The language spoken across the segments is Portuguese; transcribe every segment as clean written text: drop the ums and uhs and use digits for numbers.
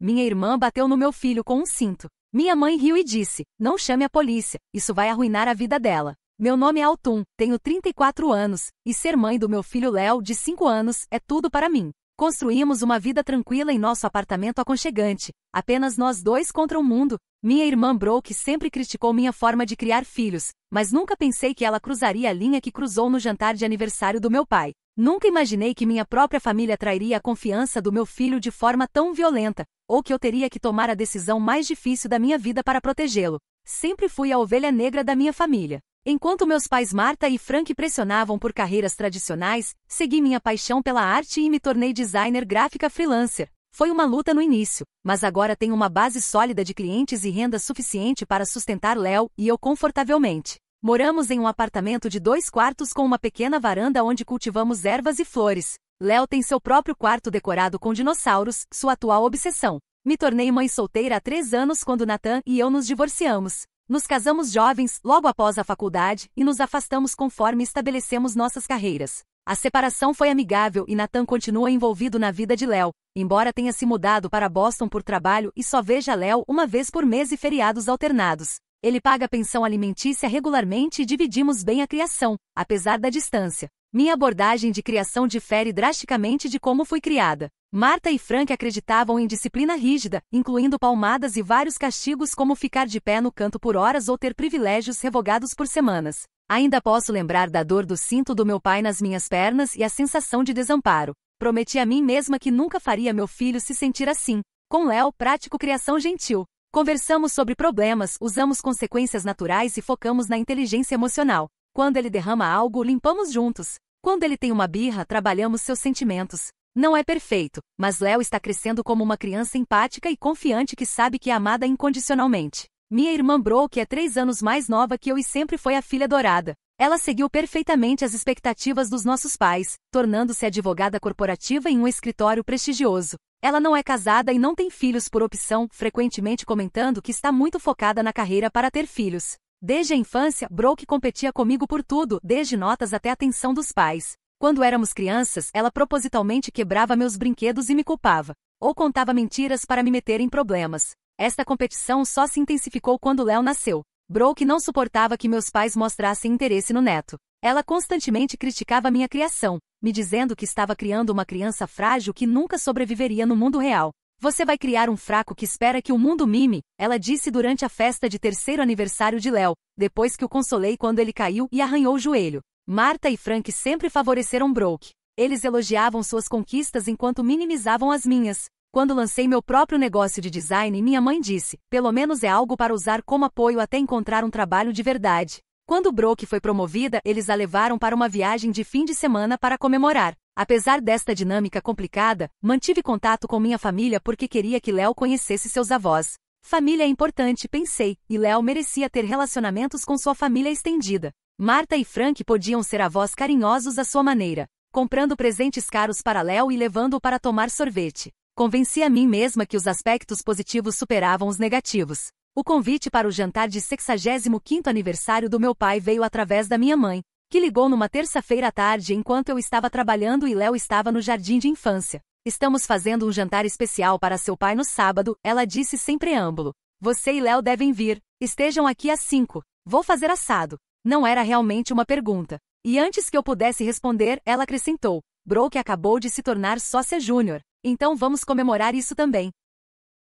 Minha irmã bateu no meu filho com um cinto. Minha mãe riu e disse: não chame a polícia, isso vai arruinar a vida dela. Meu nome é Altun, tenho 34 anos, e ser mãe do meu filho Léo, de 5 anos, é tudo para mim. Construímos uma vida tranquila em nosso apartamento aconchegante, apenas nós dois contra o mundo. Minha irmã Brooke sempre criticou minha forma de criar filhos, mas nunca pensei que ela cruzaria a linha que cruzou no jantar de aniversário do meu pai. Nunca imaginei que minha própria família trairia a confiança do meu filho de forma tão violenta, ou que eu teria que tomar a decisão mais difícil da minha vida para protegê-lo. Sempre fui a ovelha negra da minha família. Enquanto meus pais Marta e Frank pressionavam por carreiras tradicionais, segui minha paixão pela arte e me tornei designer gráfica freelancer. Foi uma luta no início, mas agora tenho uma base sólida de clientes e renda suficiente para sustentar Léo e eu confortavelmente. Moramos em um apartamento de 2 quartos com uma pequena varanda onde cultivamos ervas e flores. Léo tem seu próprio quarto decorado com dinossauros, sua atual obsessão. Me tornei mãe solteira há 3 anos quando Nathan e eu nos divorciamos. Nos casamos jovens, logo após a faculdade, e nos afastamos conforme estabelecemos nossas carreiras. A separação foi amigável e Nathan continua envolvido na vida de Léo, embora tenha se mudado para Boston por trabalho e só veja Léo uma vez por mês e feriados alternados. Ele paga pensão alimentícia regularmente e dividimos bem a criação, apesar da distância. Minha abordagem de criação difere drasticamente de como fui criada. Marta e Frank acreditavam em disciplina rígida, incluindo palmadas e vários castigos como ficar de pé no canto por horas ou ter privilégios revogados por semanas. Ainda posso lembrar da dor do cinto do meu pai nas minhas pernas e a sensação de desamparo. Prometi a mim mesma que nunca faria meu filho se sentir assim. Com Léo, pratico criação gentil. Conversamos sobre problemas, usamos consequências naturais e focamos na inteligência emocional. Quando ele derrama algo, limpamos juntos. Quando ele tem uma birra, trabalhamos seus sentimentos. Não é perfeito, mas Léo está crescendo como uma criança empática e confiante que sabe que é amada incondicionalmente. Minha irmã Brooke é 3 anos mais nova que eu e sempre foi a filha dourada. Ela seguiu perfeitamente as expectativas dos nossos pais, tornando-se advogada corporativa em um escritório prestigioso. Ela não é casada e não tem filhos por opção, frequentemente comentando que está muito focada na carreira para ter filhos. Desde a infância, Brooke competia comigo por tudo, desde notas até a atenção dos pais. Quando éramos crianças, ela propositalmente quebrava meus brinquedos e me culpava. Ou contava mentiras para me meter em problemas. Esta competição só se intensificou quando Léo nasceu. Brooke não suportava que meus pais mostrassem interesse no neto. Ela constantemente criticava minha criação, me dizendo que estava criando uma criança frágil que nunca sobreviveria no mundo real. Você vai criar um fraco que espera que o mundo mime, ela disse durante a festa de 3º aniversário de Léo, depois que o consolei quando ele caiu e arranhou o joelho. Marta e Frank sempre favoreceram Brooke. Eles elogiavam suas conquistas enquanto minimizavam as minhas. Quando lancei meu próprio negócio de design, minha mãe disse, pelo menos é algo para usar como apoio até encontrar um trabalho de verdade. Quando Brooke foi promovida, eles a levaram para uma viagem de fim de semana para comemorar. Apesar desta dinâmica complicada, mantive contato com minha família porque queria que Léo conhecesse seus avós. Família é importante, pensei, e Léo merecia ter relacionamentos com sua família estendida. Marta e Frank podiam ser avós carinhosos à sua maneira, comprando presentes caros para Léo e levando-o para tomar sorvete. Convenci a mim mesma que os aspectos positivos superavam os negativos. O convite para o jantar de 65º aniversário do meu pai veio através da minha mãe, que ligou numa terça-feira à tarde enquanto eu estava trabalhando e Léo estava no jardim de infância. Estamos fazendo um jantar especial para seu pai no sábado, ela disse sem preâmbulo. Você e Léo devem vir. Estejam aqui às 5. Vou fazer assado. Não era realmente uma pergunta. E antes que eu pudesse responder, ela acrescentou. Brooke acabou de se tornar sócia júnior. Então vamos comemorar isso também.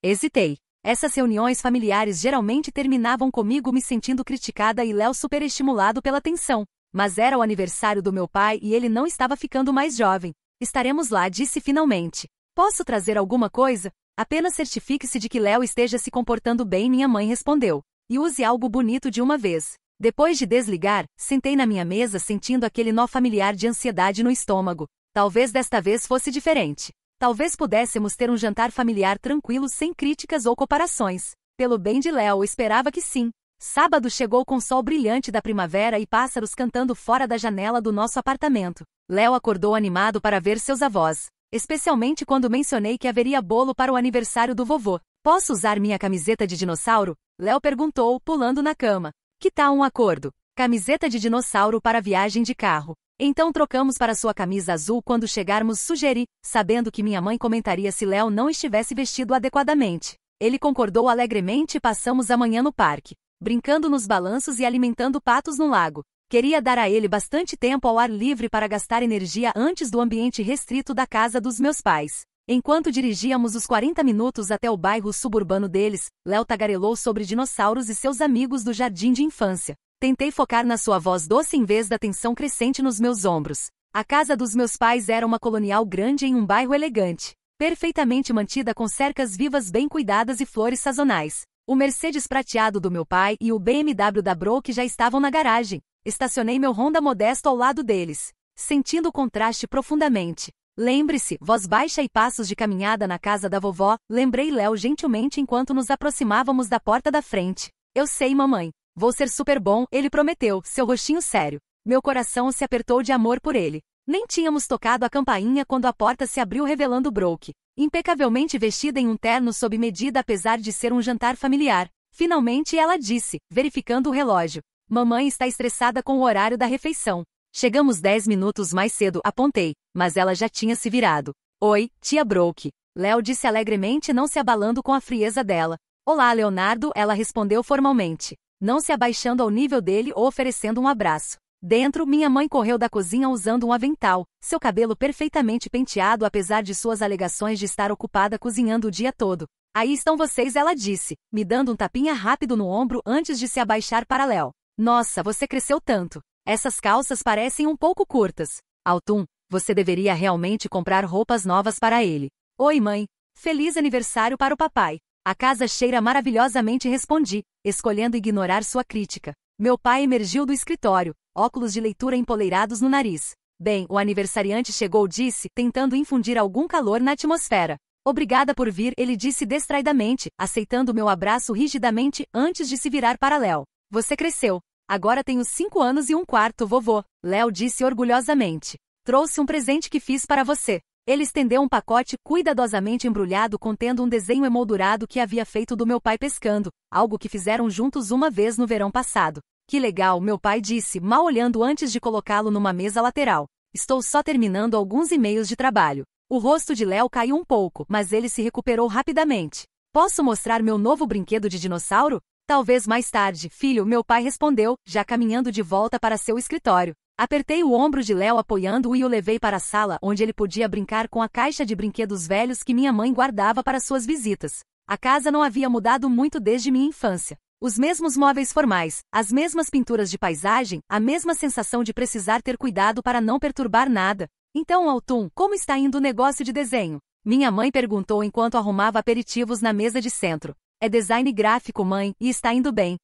Hesitei. Essas reuniões familiares geralmente terminavam comigo me sentindo criticada e Léo superestimulado pela tensão. Mas era o aniversário do meu pai e ele não estava ficando mais jovem. Estaremos lá, disse finalmente. Posso trazer alguma coisa? Apenas certifique-se de que Léo esteja se comportando bem, minha mãe respondeu. E use algo bonito de uma vez. Depois de desligar, sentei na minha mesa sentindo aquele nó familiar de ansiedade no estômago. Talvez desta vez fosse diferente. Talvez pudéssemos ter um jantar familiar tranquilo sem críticas ou comparações. Pelo bem de Léo, esperava que sim. Sábado chegou com o sol brilhante da primavera e pássaros cantando fora da janela do nosso apartamento. Léo acordou animado para ver seus avós. Especialmente quando mencionei que haveria bolo para o aniversário do vovô. Posso usar minha camiseta de dinossauro? Léo perguntou, pulando na cama. Que tal um acordo? Camiseta de dinossauro para viagem de carro. Então trocamos para sua camisa azul quando chegarmos, sugeri, sabendo que minha mãe comentaria se Léo não estivesse vestido adequadamente. Ele concordou alegremente e passamos a manhã no parque, brincando nos balanços e alimentando patos no lago. Queria dar a ele bastante tempo ao ar livre para gastar energia antes do ambiente restrito da casa dos meus pais. Enquanto dirigíamos os 40 minutos até o bairro suburbano deles, Léo tagarelou sobre dinossauros e seus amigos do jardim de infância. Tentei focar na sua voz doce em vez da tensão crescente nos meus ombros. A casa dos meus pais era uma colonial grande em um bairro elegante, perfeitamente mantida com cercas vivas bem cuidadas e flores sazonais. O Mercedes prateado do meu pai e o BMW da Broke já estavam na garagem. Estacionei meu Honda modesto ao lado deles, sentindo o contraste profundamente. Lembre-se, voz baixa e passos de caminhada na casa da vovó, lembrei Léo gentilmente enquanto nos aproximávamos da porta da frente. Eu sei, mamãe. Vou ser super bom, ele prometeu, seu rostinho sério. Meu coração se apertou de amor por ele. Nem tínhamos tocado a campainha quando a porta se abriu revelando Broke, impecavelmente vestida em um terno sob medida apesar de ser um jantar familiar. Finalmente ela disse, verificando o relógio. Mamãe está estressada com o horário da refeição. Chegamos 10 minutos mais cedo, apontei, mas ela já tinha se virado. Oi, tia Broke. Léo disse alegremente, não se abalando com a frieza dela. Olá, Leonardo, ela respondeu formalmente, não se abaixando ao nível dele ou oferecendo um abraço. Dentro, minha mãe correu da cozinha usando um avental, seu cabelo perfeitamente penteado apesar de suas alegações de estar ocupada cozinhando o dia todo. Aí estão vocês, ela disse, me dando um tapinha rápido no ombro antes de se abaixar para Léo. Nossa, você cresceu tanto. Essas calças parecem um pouco curtas. Autumn, você deveria realmente comprar roupas novas para ele. Oi, mãe. Feliz aniversário para o papai. A casa cheira maravilhosamente, respondi, escolhendo ignorar sua crítica. Meu pai emergiu do escritório, óculos de leitura empoleirados no nariz. Bem, o aniversariante chegou, disse, tentando infundir algum calor na atmosfera. Obrigada por vir, ele disse distraidamente, aceitando meu abraço rigidamente antes de se virar para Léo. Você cresceu. Agora tenho 5 anos e um quarto, vovô. Léo disse orgulhosamente. Trouxe um presente que fiz para você. Ele estendeu um pacote cuidadosamente embrulhado contendo um desenho emoldurado que havia feito do meu pai pescando, algo que fizeram juntos uma vez no verão passado. Que legal, meu pai disse, mal olhando antes de colocá-lo numa mesa lateral. Estou só terminando alguns e-mails de trabalho. O rosto de Léo caiu um pouco, mas ele se recuperou rapidamente. Posso mostrar meu novo brinquedo de dinossauro? Talvez mais tarde, filho, meu pai respondeu, já caminhando de volta para seu escritório. Apertei o ombro de Léo apoiando-o e o levei para a sala onde ele podia brincar com a caixa de brinquedos velhos que minha mãe guardava para suas visitas. A casa não havia mudado muito desde minha infância. Os mesmos móveis formais, as mesmas pinturas de paisagem, a mesma sensação de precisar ter cuidado para não perturbar nada. Então, Autumn, como está indo o negócio de desenho? Minha mãe perguntou enquanto arrumava aperitivos na mesa de centro. É design gráfico, mãe, e está indo bem.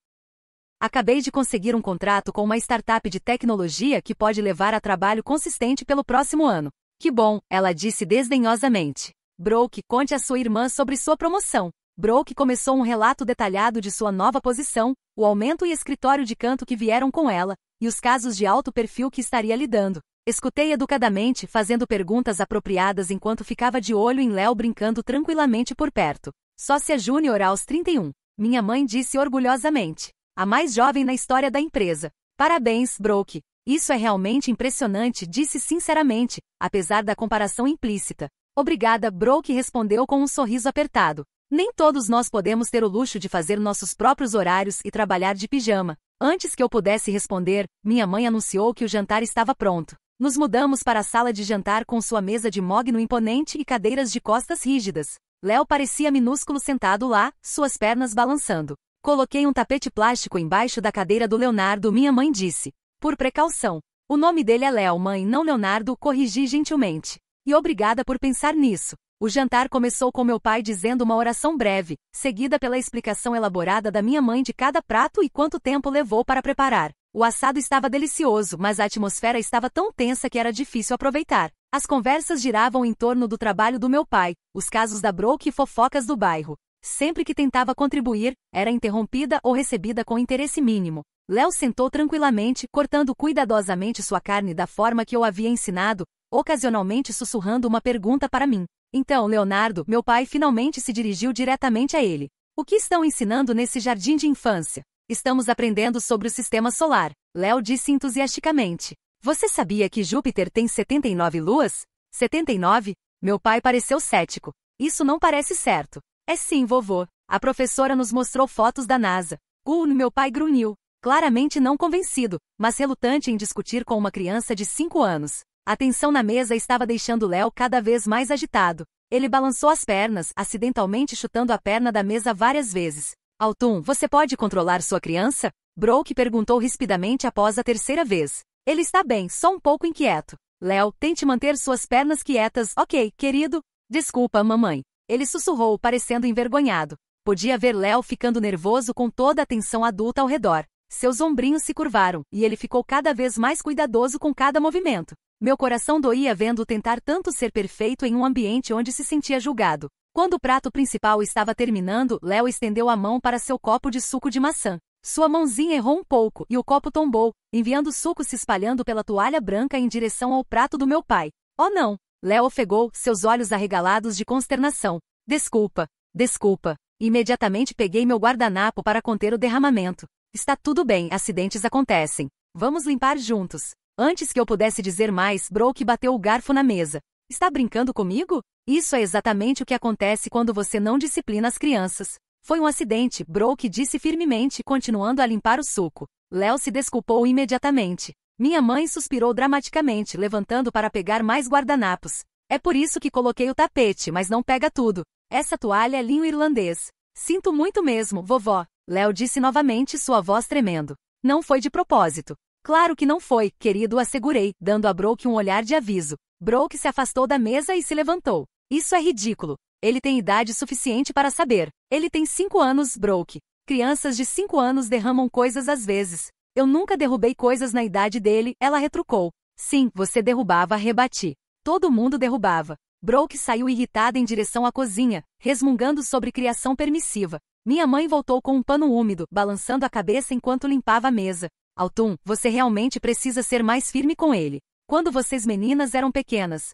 Acabei de conseguir um contrato com uma startup de tecnologia que pode levar a trabalho consistente pelo próximo ano. Que bom, ela disse desdenhosamente. Broke, conte à sua irmã sobre sua promoção. Broke começou um relato detalhado de sua nova posição, o aumento e escritório de canto que vieram com ela, e os casos de alto perfil que estaria lidando. Escutei educadamente, fazendo perguntas apropriadas enquanto ficava de olho em Léo brincando tranquilamente por perto. Sócia júnior aos 31. Minha mãe disse orgulhosamente. A mais jovem na história da empresa. Parabéns, Broke. Isso é realmente impressionante, disse sinceramente, apesar da comparação implícita. Obrigada, Broke respondeu com um sorriso apertado. Nem todos nós podemos ter o luxo de fazer nossos próprios horários e trabalhar de pijama. Antes que eu pudesse responder, minha mãe anunciou que o jantar estava pronto. Nos mudamos para a sala de jantar com sua mesa de mogno imponente e cadeiras de costas rígidas. Léo parecia minúsculo sentado lá, suas pernas balançando. Coloquei um tapete plástico embaixo da cadeira do Leonardo, minha mãe disse. Por precaução. O nome dele é Léo, mãe, não Leonardo, corrigi gentilmente. E obrigada por pensar nisso. O jantar começou com meu pai dizendo uma oração breve, seguida pela explicação elaborada da minha mãe de cada prato e quanto tempo levou para preparar. O assado estava delicioso, mas a atmosfera estava tão tensa que era difícil aproveitar. As conversas giravam em torno do trabalho do meu pai, os casos da Broke e fofocas do bairro. Sempre que tentava contribuir, era interrompida ou recebida com interesse mínimo. Léo sentou tranquilamente, cortando cuidadosamente sua carne da forma que eu havia ensinado, ocasionalmente sussurrando uma pergunta para mim. Então, Leonardo, meu pai finalmente se dirigiu diretamente a ele. O que estão ensinando nesse jardim de infância? Estamos aprendendo sobre o sistema solar, Léo disse entusiasticamente. Você sabia que Júpiter tem 79 luas? 79? Meu pai pareceu cético. Isso não parece certo. É sim, vovô. A professora nos mostrou fotos da NASA. Meu pai grunhiu, claramente não convencido, mas relutante em discutir com uma criança de 5 anos. A tensão na mesa estava deixando Léo cada vez mais agitado. Ele balançou as pernas, acidentalmente chutando a perna da mesa várias vezes. Autumn, você pode controlar sua criança? Brooke perguntou rispidamente após a terceira vez. Ele está bem, só um pouco inquieto. Léo, tente manter suas pernas quietas. Ok, querido. Desculpa, mamãe. Ele sussurrou, parecendo envergonhado. Podia ver Léo ficando nervoso com toda a atenção adulta ao redor. Seus ombrinhos se curvaram, e ele ficou cada vez mais cuidadoso com cada movimento. Meu coração doía vendo-o tentar tanto ser perfeito em um ambiente onde se sentia julgado. Quando o prato principal estava terminando, Léo estendeu a mão para seu copo de suco de maçã. Sua mãozinha errou um pouco, e o copo tombou, enviando o suco se espalhando pela toalha branca em direção ao prato do meu pai. Oh não! Léo ofegou, seus olhos arregalados de consternação. Desculpa. Desculpa. Imediatamente peguei meu guardanapo para conter o derramamento. Está tudo bem, acidentes acontecem. Vamos limpar juntos. Antes que eu pudesse dizer mais, Brooke bateu o garfo na mesa. Está brincando comigo? Isso é exatamente o que acontece quando você não disciplina as crianças. Foi um acidente, Brooke disse firmemente, continuando a limpar o suco. Léo se desculpou imediatamente. Minha mãe suspirou dramaticamente, levantando para pegar mais guardanapos. É por isso que coloquei o tapete, mas não pega tudo. Essa toalha é linho irlandês. Sinto muito mesmo, vovó. Léo disse novamente, sua voz tremendo. Não foi de propósito. Claro que não foi, querido, assegurei, dando a Brooke um olhar de aviso. Brooke se afastou da mesa e se levantou. Isso é ridículo. Ele tem idade suficiente para saber. Ele tem 5 anos, Brooke. Crianças de 5 anos derramam coisas às vezes. Eu nunca derrubei coisas na idade dele, ela retrucou. Sim, você derrubava, rebati. Todo mundo derrubava. Brooke saiu irritada em direção à cozinha, resmungando sobre criação permissiva. Minha mãe voltou com um pano úmido, balançando a cabeça enquanto limpava a mesa. Autumn, você realmente precisa ser mais firme com ele. Quando vocês meninas eram pequenas.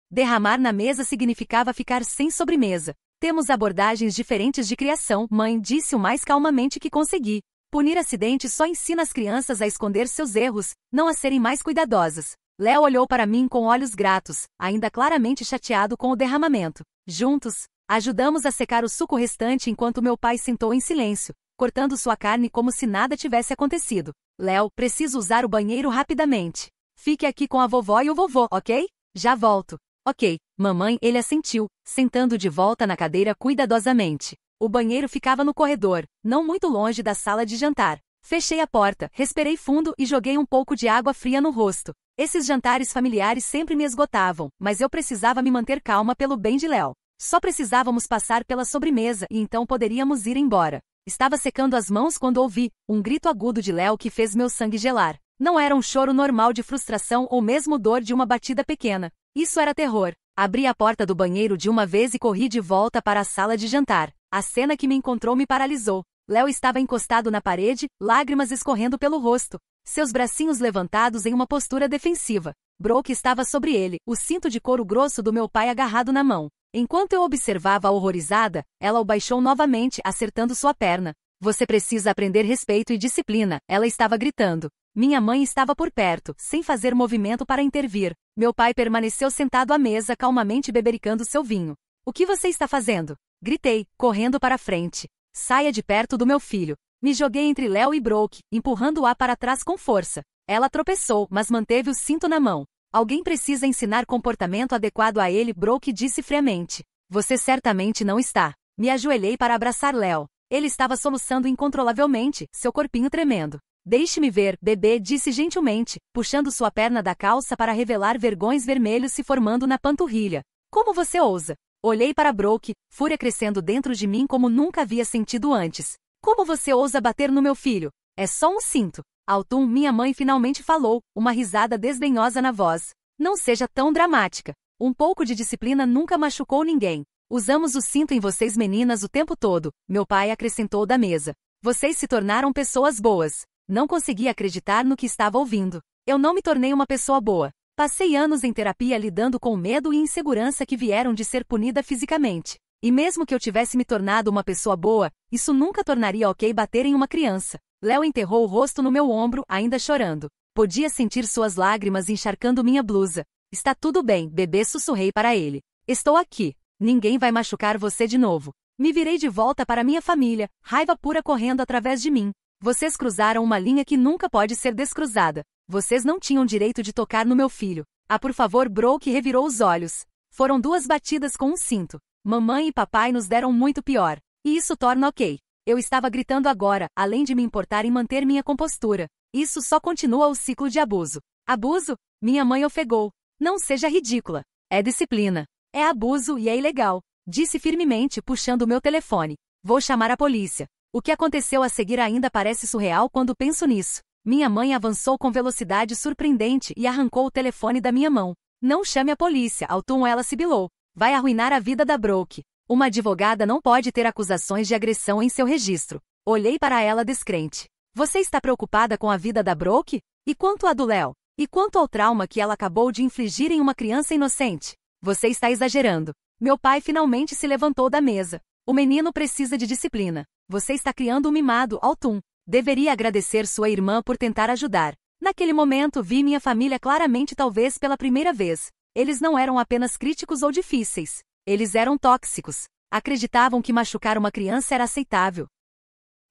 Derramar na mesa significava ficar sem sobremesa. Temos abordagens diferentes de criação, mãe disse o mais calmamente que consegui. Punir acidentes só ensina as crianças a esconder seus erros, não a serem mais cuidadosas. Léo olhou para mim com olhos gratos, ainda claramente chateado com o derramamento. Juntos, ajudamos a secar o suco restante enquanto meu pai sentou em silêncio, cortando sua carne como se nada tivesse acontecido. Léo, preciso usar o banheiro rapidamente. Fique aqui com a vovó e o vovô, ok? Já volto. Ok, mamãe, ele assentiu, sentando de volta na cadeira cuidadosamente. O banheiro ficava no corredor, não muito longe da sala de jantar. Fechei a porta, respirei fundo e joguei um pouco de água fria no rosto. Esses jantares familiares sempre me esgotavam, mas eu precisava me manter calma pelo bem de Léo. Só precisávamos passar pela sobremesa e então poderíamos ir embora. Estava secando as mãos quando ouvi um grito agudo de Léo que fez meu sangue gelar. Não era um choro normal de frustração ou mesmo dor de uma batida pequena. Isso era terror. Abri a porta do banheiro de uma vez e corri de volta para a sala de jantar. A cena que me encontrou me paralisou. Léo estava encostado na parede, lágrimas escorrendo pelo rosto. Seus bracinhos levantados em uma postura defensiva. Brooke estava sobre ele, o cinto de couro grosso do meu pai agarrado na mão. Enquanto eu observava-a horrorizada, ela o baixou novamente, acertando sua perna. Você precisa aprender respeito e disciplina, ela estava gritando. Minha mãe estava por perto, sem fazer movimento para intervir. Meu pai permaneceu sentado à mesa calmamente bebericando seu vinho. O que você está fazendo? Gritei, correndo para a frente. Saia de perto do meu filho. Me joguei entre Léo e Brooke, empurrando-a para trás com força. Ela tropeçou, mas manteve o cinto na mão. Alguém precisa ensinar comportamento adequado a ele, Brooke disse friamente. Você certamente não está. Me ajoelhei para abraçar Léo. Ele estava soluçando incontrolavelmente, seu corpinho tremendo. Deixe-me ver, bebê disse gentilmente, puxando sua perna da calça para revelar vergões vermelhos se formando na panturrilha. Como você ousa? Olhei para Brooke, fúria crescendo dentro de mim como nunca havia sentido antes. Como você ousa bater no meu filho? É só um cinto. Autumn, minha mãe finalmente falou, uma risada desdenhosa na voz. Não seja tão dramática. Um pouco de disciplina nunca machucou ninguém. Usamos o cinto em vocês meninas o tempo todo, meu pai acrescentou da mesa. Vocês se tornaram pessoas boas. Não consegui acreditar no que estava ouvindo. Eu não me tornei uma pessoa boa. Passei anos em terapia lidando com o medo e insegurança que vieram de ser punida fisicamente. E mesmo que eu tivesse me tornado uma pessoa boa, isso nunca tornaria ok bater em uma criança. Léo enterrou o rosto no meu ombro, ainda chorando. Podia sentir suas lágrimas encharcando minha blusa. Está tudo bem, bebê, sussurrei para ele. Estou aqui. Ninguém vai machucar você de novo. Me virei de volta para minha família, raiva pura correndo através de mim. Vocês cruzaram uma linha que nunca pode ser descruzada. Vocês não tinham direito de tocar no meu filho. Ah, por favor, Brooke revirou os olhos. Foram 2 batidas com um cinto. Mamãe e papai nos deram muito pior. E isso torna ok. Eu estava gritando agora, além de me importar em manter minha compostura. Isso só continua o ciclo de abuso. Abuso? Minha mãe ofegou. Não seja ridícula. É disciplina. É abuso e é ilegal. Disse firmemente, puxando meu telefone. Vou chamar a polícia. O que aconteceu a seguir ainda parece surreal quando penso nisso. Minha mãe avançou com velocidade surpreendente e arrancou o telefone da minha mão. Não chame a polícia, Autumn, ela sibilou. Vai arruinar a vida da Brooke. Uma advogada não pode ter acusações de agressão em seu registro. Olhei para ela descrente. Você está preocupada com a vida da Brooke? E quanto à do Léo? E quanto ao trauma que ela acabou de infligir em uma criança inocente? Você está exagerando. Meu pai finalmente se levantou da mesa. O menino precisa de disciplina. Você está criando um mimado, Autumn. Deveria agradecer sua irmã por tentar ajudar. Naquele momento vi minha família claramente, talvez pela primeira vez. Eles não eram apenas críticos ou difíceis. Eles eram tóxicos. Acreditavam que machucar uma criança era aceitável.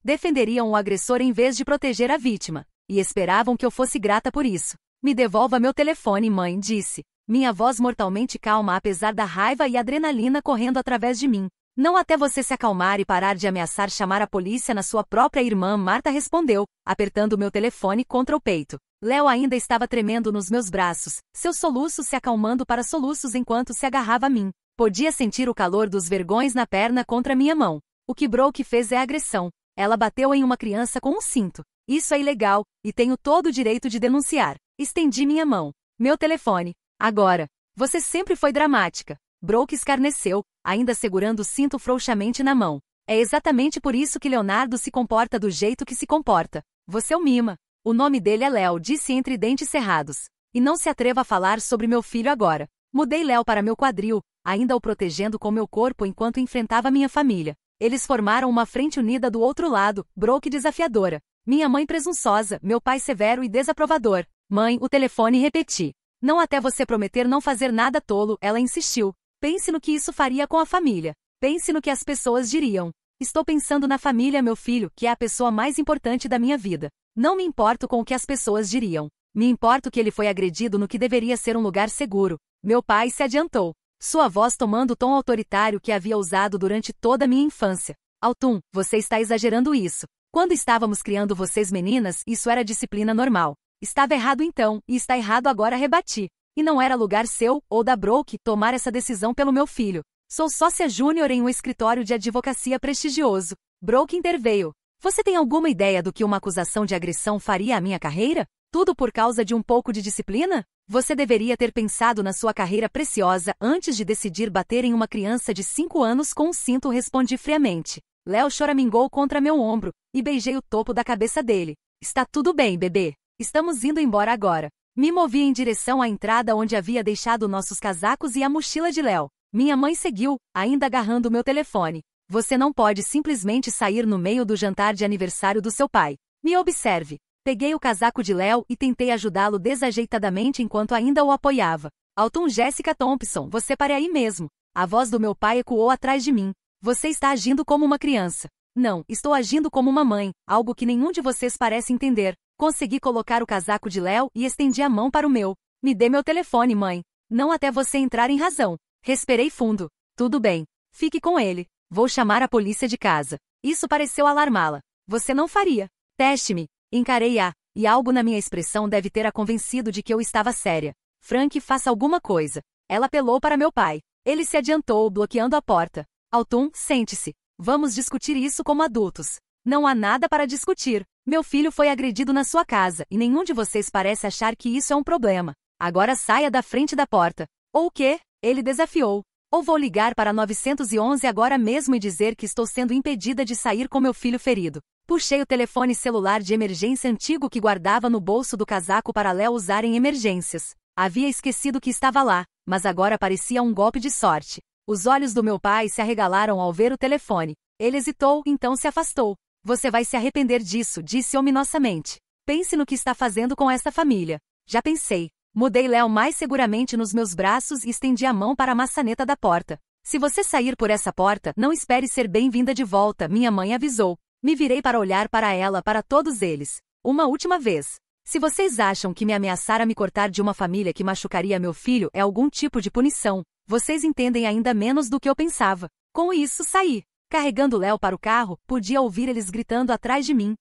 Defenderiam o agressor em vez de proteger a vítima. E esperavam que eu fosse grata por isso. Me devolva meu telefone, mãe, disse. Minha voz mortalmente calma apesar da raiva e adrenalina correndo através de mim. Não até você se acalmar e parar de ameaçar chamar a polícia na sua própria irmã, Marta respondeu, apertando meu telefone contra o peito. Léo ainda estava tremendo nos meus braços, seus soluços se acalmando para soluços enquanto se agarrava a mim. Podia sentir o calor dos vergões na perna contra minha mão. O que Brooke fez é agressão. Ela bateu em uma criança com um cinto. Isso é ilegal, e tenho todo o direito de denunciar. Estendi minha mão. Meu telefone. Agora. Você sempre foi dramática. Brooke escarneceu, ainda segurando o cinto frouxamente na mão. É exatamente por isso que Leonardo se comporta do jeito que se comporta. Você o mima. O nome dele é Léo, disse entre dentes cerrados. E não se atreva a falar sobre meu filho agora. Mudei Léo para meu quadril, ainda o protegendo com meu corpo enquanto enfrentava minha família. Eles formaram uma frente unida do outro lado, Brooke desafiadora. Minha mãe presunçosa, meu pai severo e desaprovador. Mãe, o telefone, repeti. Não até você prometer não fazer nada tolo, ela insistiu. Pense no que isso faria com a família. Pense no que as pessoas diriam. Estou pensando na família, meu filho, que é a pessoa mais importante da minha vida. Não me importo com o que as pessoas diriam. Me importo que ele foi agredido no que deveria ser um lugar seguro. Meu pai se adiantou. Sua voz tomando o tom autoritário que havia usado durante toda a minha infância. Autumn, você está exagerando isso. Quando estávamos criando vocês meninas, isso era disciplina normal. Estava errado então, e está errado agora, rebati. E não era lugar seu, ou da Brooke, tomar essa decisão pelo meu filho. Sou sócia júnior em um escritório de advocacia prestigioso. Brooke interveio. Você tem alguma ideia do que uma acusação de agressão faria à minha carreira? Tudo por causa de um pouco de disciplina? Você deveria ter pensado na sua carreira preciosa antes de decidir bater em uma criança de 5 anos com um cinto, respondi friamente. Léo choramingou contra meu ombro, e beijei o topo da cabeça dele. Está tudo bem, bebê. Estamos indo embora agora. Me movi em direção à entrada onde havia deixado nossos casacos e a mochila de Léo. Minha mãe seguiu, ainda agarrando meu telefone. Você não pode simplesmente sair no meio do jantar de aniversário do seu pai. Me observe. Peguei o casaco de Léo e tentei ajudá-lo desajeitadamente enquanto ainda o apoiava. Autumn, Jessica Thompson, você pare aí mesmo. A voz do meu pai ecoou atrás de mim. Você está agindo como uma criança. Não, estou agindo como uma mãe, algo que nenhum de vocês parece entender. Consegui colocar o casaco de Léo e estendi a mão para o meu. Me dê meu telefone, mãe. Não até você entrar em razão. Respirei fundo. Tudo bem. Fique com ele. Vou chamar a polícia de casa. Isso pareceu alarmá-la. Você não faria. Teste-me. Encarei-a, e algo na minha expressão deve ter a convencido de que eu estava séria. Frank, faça alguma coisa. Ela apelou para meu pai. Ele se adiantou, bloqueando a porta. Autumn, sente-se. Vamos discutir isso como adultos. Não há nada para discutir. Meu filho foi agredido na sua casa, e nenhum de vocês parece achar que isso é um problema. Agora saia da frente da porta. Ou o quê? Ele desafiou. Ou vou ligar para 911 agora mesmo e dizer que estou sendo impedida de sair com meu filho ferido. Puxei o telefone celular de emergência antigo que guardava no bolso do casaco para Léo usar em emergências. Havia esquecido que estava lá, mas agora parecia um golpe de sorte. Os olhos do meu pai se arregalaram ao ver o telefone. Ele hesitou, então se afastou. Você vai se arrepender disso, disse ominosamente. Pense no que está fazendo com esta família. Já pensei. Mudei Léo mais seguramente nos meus braços e estendi a mão para a maçaneta da porta. Se você sair por essa porta, não espere ser bem-vinda de volta, minha mãe avisou. Me virei para olhar para ela, para todos eles. Uma última vez. Se vocês acham que me ameaçar a me cortar de uma família que machucaria meu filho é algum tipo de punição, vocês entendem ainda menos do que eu pensava. Com isso, saí. Carregando Léo para o carro, podia ouvir eles gritando atrás de mim.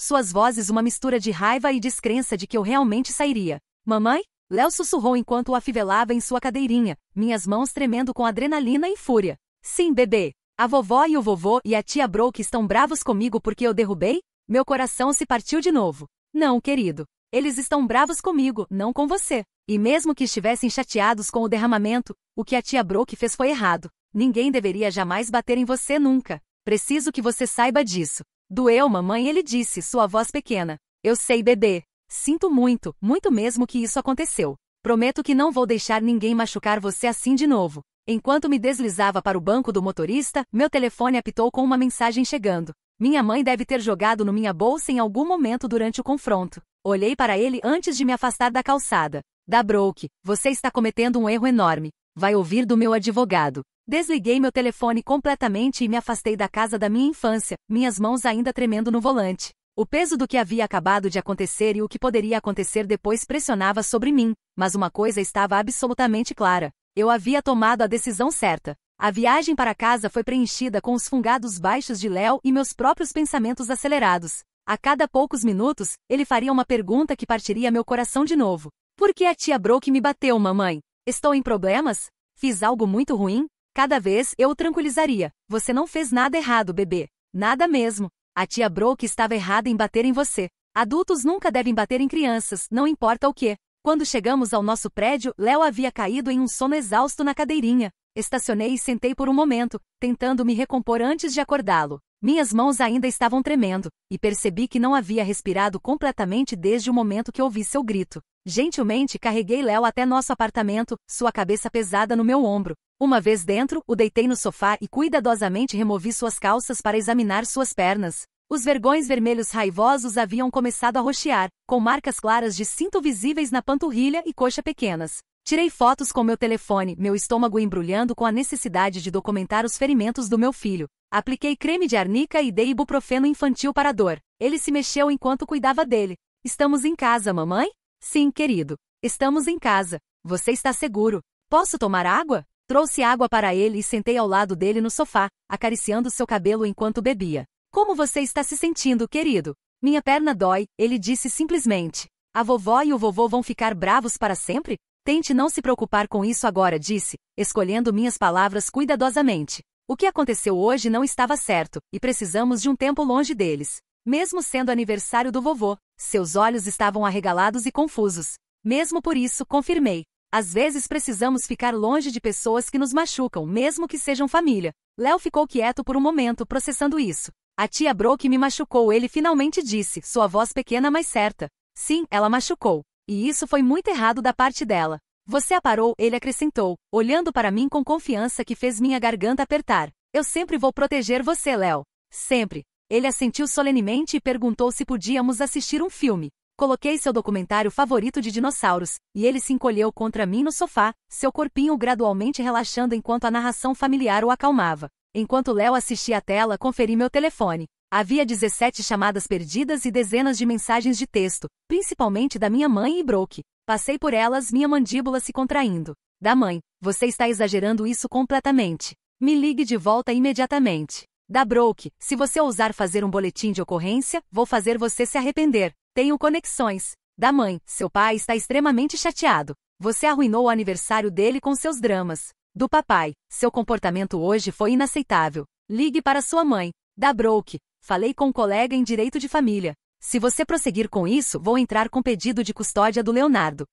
Suas vozes uma mistura de raiva e descrença de que eu realmente sairia. Mamãe? Léo sussurrou enquanto o afivelava em sua cadeirinha, minhas mãos tremendo com adrenalina e fúria. Sim, bebê. A vovó e o vovô e a tia Brooke estão bravos comigo porque eu derrubei? Meu coração se partiu de novo. Não, querido. Eles estão bravos comigo, não com você. E mesmo que estivessem chateados com o derramamento, o que a tia Brooke fez foi errado. Ninguém deveria jamais bater em você nunca. Preciso que você saiba disso. Doeu, mamãe, ele disse, sua voz pequena. Eu sei, bebê. Sinto muito, muito mesmo que isso aconteceu. Prometo que não vou deixar ninguém machucar você assim de novo. Enquanto me deslizava para o banco do motorista, meu telefone apitou com uma mensagem chegando. Minha mãe deve ter jogado no minha bolsa em algum momento durante o confronto. Olhei para ele antes de me afastar da calçada. Da Brooke, você está cometendo um erro enorme. Vai ouvir do meu advogado. Desliguei meu telefone completamente e me afastei da casa da minha infância, minhas mãos ainda tremendo no volante. O peso do que havia acabado de acontecer e o que poderia acontecer depois pressionava sobre mim, mas uma coisa estava absolutamente clara. Eu havia tomado a decisão certa. A viagem para casa foi preenchida com os fungados baixos de Léo e meus próprios pensamentos acelerados. A cada poucos minutos, ele faria uma pergunta que partiria meu coração de novo. Por que a tia Brooke me bateu, mamãe? Estou em problemas? Fiz algo muito ruim? Cada vez eu o tranquilizaria. Você não fez nada errado, bebê. Nada mesmo. A tia Brooke estava errada em bater em você. Adultos nunca devem bater em crianças, não importa o que. Quando chegamos ao nosso prédio, Léo havia caído em um sono exausto na cadeirinha. Estacionei e sentei por um momento, tentando me recompor antes de acordá-lo. Minhas mãos ainda estavam tremendo, e percebi que não havia respirado completamente desde o momento que ouvi seu grito. Gentilmente carreguei Léo até nosso apartamento, sua cabeça pesada no meu ombro. Uma vez dentro, o deitei no sofá e cuidadosamente removi suas calças para examinar suas pernas. Os vergões vermelhos raivosos haviam começado a roxear, com marcas claras de cinto visíveis na panturrilha e coxa pequenas. Tirei fotos com meu telefone, meu estômago embrulhando com a necessidade de documentar os ferimentos do meu filho. Apliquei creme de arnica e dei ibuprofeno infantil para a dor. Ele se mexeu enquanto cuidava dele. Estamos em casa, mamãe? Sim, querido. Estamos em casa. Você está seguro. Posso tomar água? Trouxe água para ele e sentei ao lado dele no sofá, acariciando seu cabelo enquanto bebia. Como você está se sentindo, querido? Minha perna dói, ele disse simplesmente. A vovó e o vovô vão ficar bravos para sempre? Tente não se preocupar com isso agora, disse, escolhendo minhas palavras cuidadosamente. O que aconteceu hoje não estava certo, e precisamos de um tempo longe deles. Mesmo sendo aniversário do vovô, seus olhos estavam arregalados e confusos. Mesmo por isso, confirmei. Às vezes precisamos ficar longe de pessoas que nos machucam, mesmo que sejam família. Léo ficou quieto por um momento, processando isso. A tia Brooke me machucou, ele finalmente disse, sua voz pequena mas certa. Sim, ela machucou. E isso foi muito errado da parte dela. Você a parou, ele acrescentou, olhando para mim com confiança que fez minha garganta apertar. Eu sempre vou proteger você, Léo. Sempre. Ele assentiu solenemente e perguntou se podíamos assistir um filme. Coloquei seu documentário favorito de dinossauros, e ele se encolheu contra mim no sofá, seu corpinho gradualmente relaxando enquanto a narração familiar o acalmava. Enquanto Léo assistia a tela, conferi meu telefone. Havia 17 chamadas perdidas e dezenas de mensagens de texto, principalmente da minha mãe e Brooke. Passei por elas, minha mandíbula se contraindo. Da mãe, você está exagerando isso completamente. Me ligue de volta imediatamente. Da Brooke, se você ousar fazer um boletim de ocorrência, vou fazer você se arrepender. Tenho conexões. Da mãe, seu pai está extremamente chateado. Você arruinou o aniversário dele com seus dramas. Do papai, seu comportamento hoje foi inaceitável. Ligue para sua mãe. Da Brooke, falei com um colega em direito de família. Se você prosseguir com isso, vou entrar com pedido de custódia do Leonardo.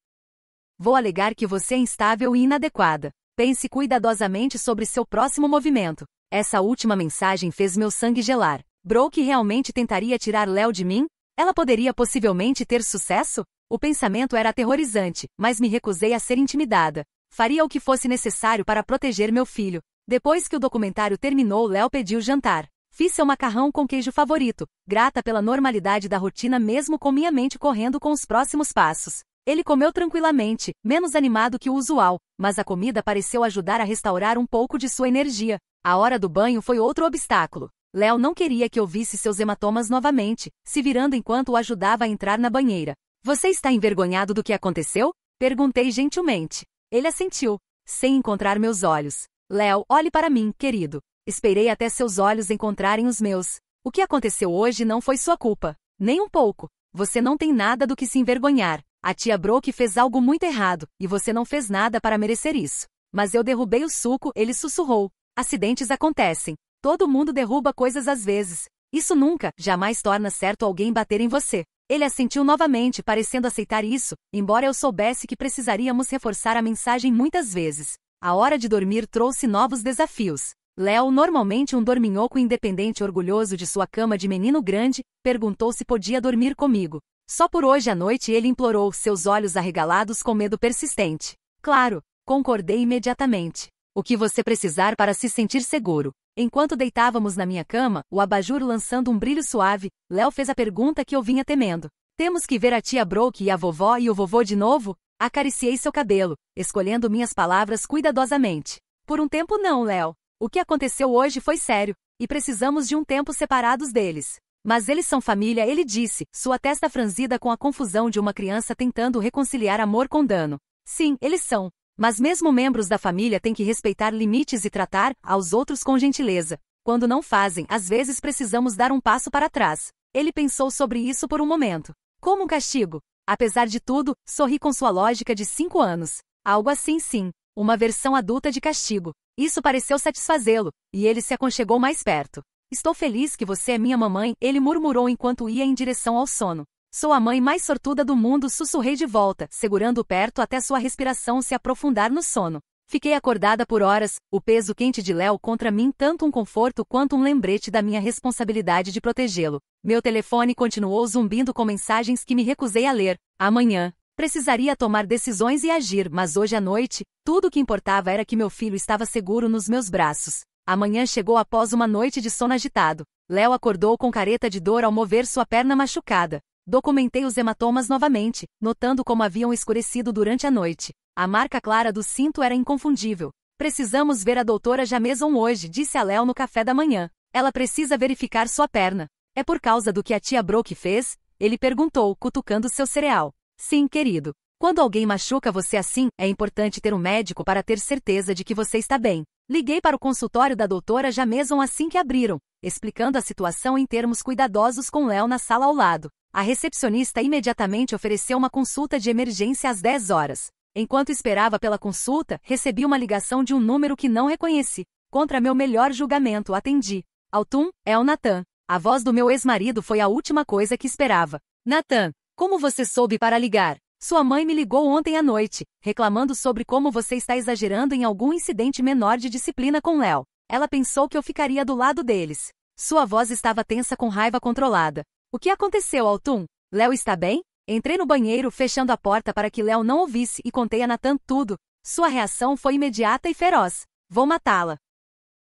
Vou alegar que você é instável e inadequada. Pense cuidadosamente sobre seu próximo movimento. Essa última mensagem fez meu sangue gelar. Brooke realmente tentaria tirar Léo de mim? Ela poderia possivelmente ter sucesso? O pensamento era aterrorizante, mas me recusei a ser intimidada. Faria o que fosse necessário para proteger meu filho. Depois que o documentário terminou, Léo pediu jantar. Fiz seu macarrão com queijo favorito, grata pela normalidade da rotina mesmo com minha mente correndo com os próximos passos. Ele comeu tranquilamente, menos animado que o usual, mas a comida pareceu ajudar a restaurar um pouco de sua energia. A hora do banho foi outro obstáculo. Léo não queria que eu visse seus hematomas novamente, se virando enquanto o ajudava a entrar na banheira. Você está envergonhado do que aconteceu? Perguntei gentilmente. Ele assentiu, sem encontrar meus olhos. Léo, olhe para mim, querido. Esperei até seus olhos encontrarem os meus. O que aconteceu hoje não foi sua culpa. Nem um pouco. Você não tem nada do que se envergonhar. A tia Brooke fez algo muito errado, e você não fez nada para merecer isso. Mas eu derrubei o suco, ele sussurrou. Acidentes acontecem. Todo mundo derruba coisas às vezes. Isso nunca, jamais torna certo alguém bater em você. Ele assentiu novamente, parecendo aceitar isso, embora eu soubesse que precisaríamos reforçar a mensagem muitas vezes. A hora de dormir trouxe novos desafios. Léo, normalmente um dorminhoco independente orgulhoso de sua cama de menino grande, perguntou se podia dormir comigo. Só por hoje à noite ele implorou, seus olhos arregalados com medo persistente. Claro, concordei imediatamente. O que você precisar para se sentir seguro. Enquanto deitávamos na minha cama, o abajur lançando um brilho suave, Léo fez a pergunta que eu vinha temendo. Temos que ver a tia Brooke e a vovó e o vovô de novo? Acariciei seu cabelo, escolhendo minhas palavras cuidadosamente. Por um tempo não, Léo. O que aconteceu hoje foi sério, e precisamos de um tempo separados deles. Mas eles são família, ele disse, sua testa franzida com a confusão de uma criança tentando reconciliar amor com dano. Sim, eles são. Mas mesmo membros da família têm que respeitar limites e tratar aos outros com gentileza. Quando não fazem, às vezes precisamos dar um passo para trás. Ele pensou sobre isso por um momento. Como um castigo. Apesar de tudo, sorri com sua lógica de 5 anos. Algo assim sim. Uma versão adulta de castigo. Isso pareceu satisfazê-lo, e ele se aconchegou mais perto. Estou feliz que você é minha mamãe, ele murmurou enquanto ia em direção ao sono. Sou a mãe mais sortuda do mundo, sussurrei de volta, segurando-o perto até sua respiração se aprofundar no sono. Fiquei acordada por horas, o peso quente de Léo contra mim tanto um conforto quanto um lembrete da minha responsabilidade de protegê-lo. Meu telefone continuou zumbindo com mensagens que me recusei a ler. Amanhã. Precisaria tomar decisões e agir, mas hoje à noite, tudo o que importava era que meu filho estava seguro nos meus braços. Amanhã chegou após uma noite de sono agitado. Léo acordou com careta de dor ao mover sua perna machucada. Documentei os hematomas novamente, notando como haviam escurecido durante a noite. A marca clara do cinto era inconfundível. Precisamos ver a doutora Jameson hoje, disse a Léo no café da manhã. Ela precisa verificar sua perna. É por causa do que a tia Brooke fez? Ele perguntou, cutucando seu cereal. Sim, querido. Quando alguém machuca você assim, é importante ter um médico para ter certeza de que você está bem. Liguei para o consultório da doutora Jameson assim que abriram, explicando a situação em termos cuidadosos com Léo na sala ao lado. A recepcionista imediatamente ofereceu uma consulta de emergência às 10 horas. Enquanto esperava pela consulta, recebi uma ligação de um número que não reconheci. Contra meu melhor julgamento, atendi. Autumn, é o Nathan. A voz do meu ex-marido foi a última coisa que esperava. Nathan, como você soube para ligar? Sua mãe me ligou ontem à noite, reclamando sobre como você está exagerando em algum incidente menor de disciplina com Léo. Ela pensou que eu ficaria do lado deles. Sua voz estava tensa com raiva controlada. O que aconteceu, Autumn? Léo está bem? Entrei no banheiro, fechando a porta para que Léo não ouvisse e contei a Nathan tudo. Sua reação foi imediata e feroz. Vou matá-la.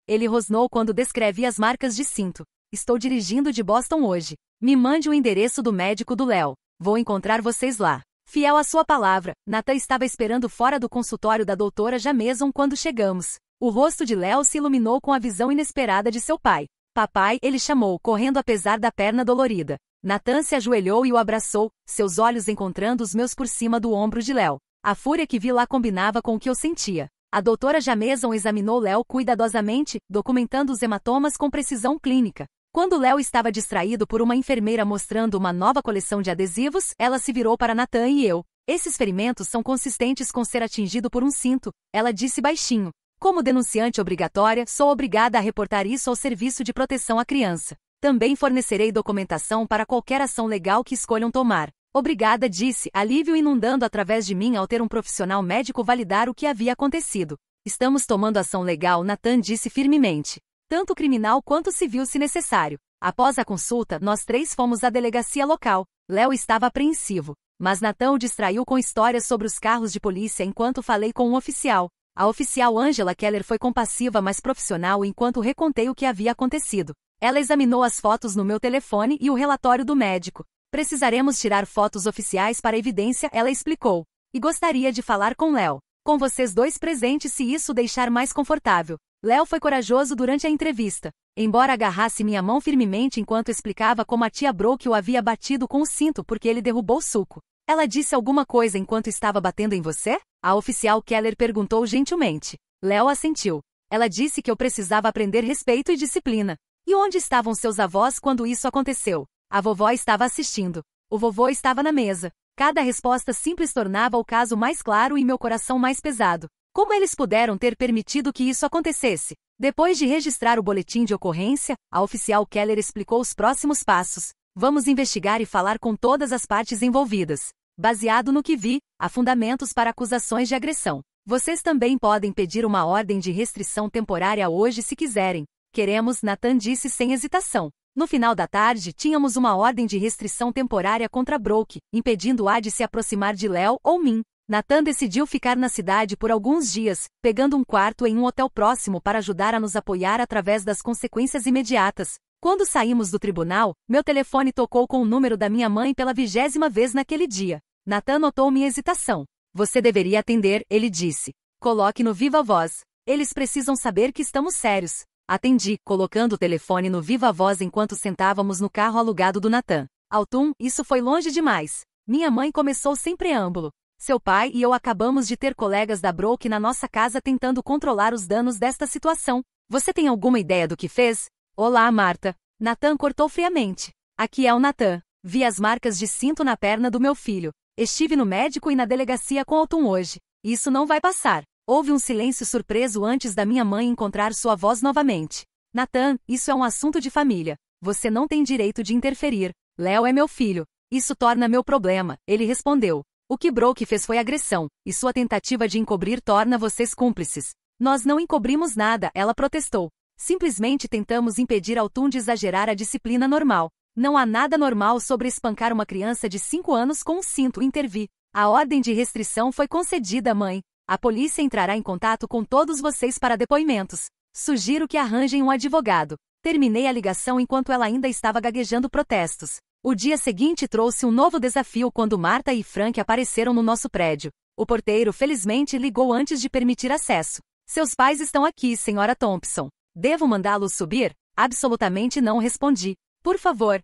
Ele rosnou quando descrevi as marcas de cinto. Estou dirigindo de Boston hoje. Me mande o endereço do médico do Léo. Vou encontrar vocês lá. Fiel à sua palavra, Nathan estava esperando fora do consultório da doutora Jameson quando chegamos. O rosto de Léo se iluminou com a visão inesperada de seu pai. Papai, ele chamou, correndo apesar da perna dolorida. Nathan se ajoelhou e o abraçou, seus olhos encontrando os meus por cima do ombro de Léo. A fúria que vi lá combinava com o que eu sentia. A doutora Jameson examinou Léo cuidadosamente, documentando os hematomas com precisão clínica. Quando Léo estava distraído por uma enfermeira mostrando uma nova coleção de adesivos, ela se virou para Nathan e eu. Esses ferimentos são consistentes com ser atingido por um cinto, ela disse baixinho. Como denunciante obrigatória, sou obrigada a reportar isso ao Serviço de Proteção à Criança. Também fornecerei documentação para qualquer ação legal que escolham tomar. Obrigada, disse, alívio inundando através de mim ao ter um profissional médico validar o que havia acontecido. Estamos tomando ação legal, Nathan disse firmemente. Tanto criminal quanto civil se necessário. Após a consulta, nós 3 fomos à delegacia local. Léo estava apreensivo. Mas Nathan o distraiu com histórias sobre os carros de polícia enquanto falei com um oficial. A oficial Angela Keller foi compassiva mas profissional enquanto recontei o que havia acontecido. Ela examinou as fotos no meu telefone e o relatório do médico. Precisaremos tirar fotos oficiais para evidência, ela explicou. E gostaria de falar com Léo. Com vocês dois presentes se isso deixar mais confortável. Léo foi corajoso durante a entrevista. Embora agarrasse minha mão firmemente enquanto explicava como a tia Brooke o havia batido com o cinto porque ele derrubou o suco. Ela disse alguma coisa enquanto estava batendo em você? A oficial Keller perguntou gentilmente. Léo assentiu. Ela disse que eu precisava aprender respeito e disciplina. E onde estavam seus avós quando isso aconteceu? A vovó estava assistindo. O vovô estava na mesa. Cada resposta simples tornava o caso mais claro e meu coração mais pesado. Como eles puderam ter permitido que isso acontecesse? Depois de registrar o boletim de ocorrência, a oficial Keller explicou os próximos passos. Vamos investigar e falar com todas as partes envolvidas. Baseado no que vi, há fundamentos para acusações de agressão. Vocês também podem pedir uma ordem de restrição temporária hoje se quiserem. Queremos, Nathan disse sem hesitação. No final da tarde, tínhamos uma ordem de restrição temporária contra Brooke, impedindo-a de se aproximar de Léo ou mim. Nathan decidiu ficar na cidade por alguns dias, pegando um quarto em um hotel próximo para ajudar a nos apoiar através das consequências imediatas. Quando saímos do tribunal, meu telefone tocou com o número da minha mãe pela 20ª vez naquele dia. Nathan notou minha hesitação. Você deveria atender, ele disse. Coloque no viva voz. Eles precisam saber que estamos sérios. Atendi, colocando o telefone no viva voz enquanto sentávamos no carro alugado do Nathan. Autumn, isso foi longe demais. Minha mãe começou sem preâmbulo. Seu pai e eu acabamos de ter colegas da Brooke na nossa casa tentando controlar os danos desta situação. Você tem alguma ideia do que fez? Olá, Marta. Nathan cortou friamente. Aqui é o Nathan. Vi as marcas de cinto na perna do meu filho. Estive no médico e na delegacia com Autumn hoje. Isso não vai passar. Houve um silêncio surpreso antes da minha mãe encontrar sua voz novamente. Nathan, isso é um assunto de família. Você não tem direito de interferir. Léo é meu filho. Isso torna meu problema, ele respondeu. O que Brooke fez foi agressão, e sua tentativa de encobrir torna vocês cúmplices. Nós não encobrimos nada, ela protestou. Simplesmente tentamos impedir Autumn de exagerar a disciplina normal. Não há nada normal sobre espancar uma criança de 5 anos com um cinto, intervi. A ordem de restrição foi concedida, mãe. A polícia entrará em contato com todos vocês para depoimentos. Sugiro que arranjem um advogado. Terminei a ligação enquanto ela ainda estava gaguejando protestos. O dia seguinte trouxe um novo desafio quando Marta e Frank apareceram no nosso prédio. O porteiro felizmente ligou antes de permitir acesso. Seus pais estão aqui, senhora Thompson. Devo mandá-los subir? Absolutamente não, respondi. Por favor.